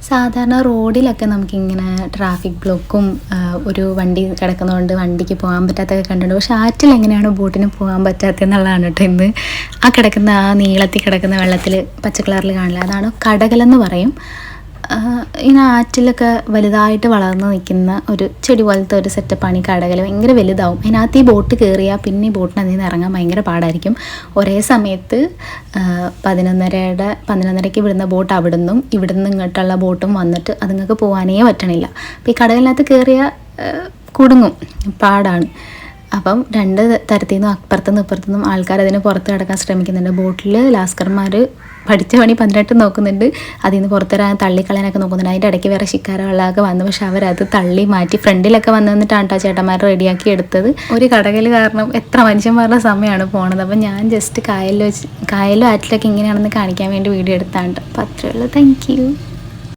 സാധാരണ റോഡിലൊക്കെ നമുക്കിങ്ങനെ ട്രാഫിക് ബ്ലോക്കും ഒരു വണ്ടി കിടക്കുന്നതുകൊണ്ട് വണ്ടിക്ക് പോകാൻ പറ്റാത്തൊക്കെ കണ്ടിട്ടുണ്ട്. പക്ഷേ ആറ്റിൽ എങ്ങനെയാണ് ബോട്ടിന് പോകാൻ പറ്റാത്തതെന്നുള്ളതാണ് കേട്ടോ ഇന്ന്. ആ നീളത്തിൽ കിടക്കുന്ന വെള്ളത്തിൽ പച്ച കളറിൽ കാണില്ല, അതാണ് കടകലെന്ന് പറയും. ഇങ്ങനെ ആറ്റിലൊക്കെ വലുതായിട്ട് വളർന്ന് നിൽക്കുന്ന ഒരു ചെടി പോലത്തെ ഒരു സെറ്റപ്പാണ് ഈ കടകൽ. ഭയങ്കര വലുതാവും. അതിനകത്ത് ഈ ബോട്ട് കയറിയാൽ പിന്നെ ഈ ബോട്ടിനതിൽ നിന്ന് ഇറങ്ങാൻ ഭയങ്കര പാടായിരിക്കും. ഒരേ സമയത്ത് 11:30ക്ക് വിടുന്ന ബോട്ട് അവിടുന്നും ഇങ്ങോട്ടുള്ള ബോട്ടും വന്നിട്ട് അതുങ്ങൾക്ക് പോകാനേ പറ്റണില്ല. അപ്പോൾ ഈ കടലിനകത്ത് കയറിയാൽ കുടുങ്ങും, പാടാണ്. അപ്പം രണ്ട് തരത്തിൽ നിന്നും അപ്പുറത്തുനിന്നും ഇപ്പുറത്തുനിന്നും ആൾക്കാർ അതിന് പുറത്ത് കിടക്കാൻ ശ്രമിക്കുന്നുണ്ട്. ബോട്ടിൽ ലാസ്കർമാർ പഠിച്ച പണി 18 നോക്കുന്നുണ്ട്, അതിൽ നിന്ന് പുറത്തിറങ്ങാൻ തള്ളിക്കളയാനൊക്കെ നോക്കുന്നുണ്ട്. അതിൻ്റെ ഇടയ്ക്ക് വേറെ ശിക്കാരവെള്ളമൊക്കെ വന്നു, പക്ഷെ അവരത് തള്ളി മാറ്റി ഫ്രണ്ടിലൊക്കെ വന്നു നിന്നിട്ടാണ് കേട്ടോ ചേട്ടന്മാർ റെഡിയാക്കി എടുത്തത്. ഒരു കടകൽ കാരണം എത്ര മനുഷ്യന്മാരുടെ സമയമാണ് പോണത്. അപ്പം ഞാൻ ജസ്റ്റ് കായലിലും ആറ്റിലൊക്കെ ഇങ്ങനെയാണെന്ന് കാണിക്കാൻ വേണ്ടി വീഡിയോ എടുത്താണ്. അപ്പം അത്രയേ ഉള്ളൂ. Thank you.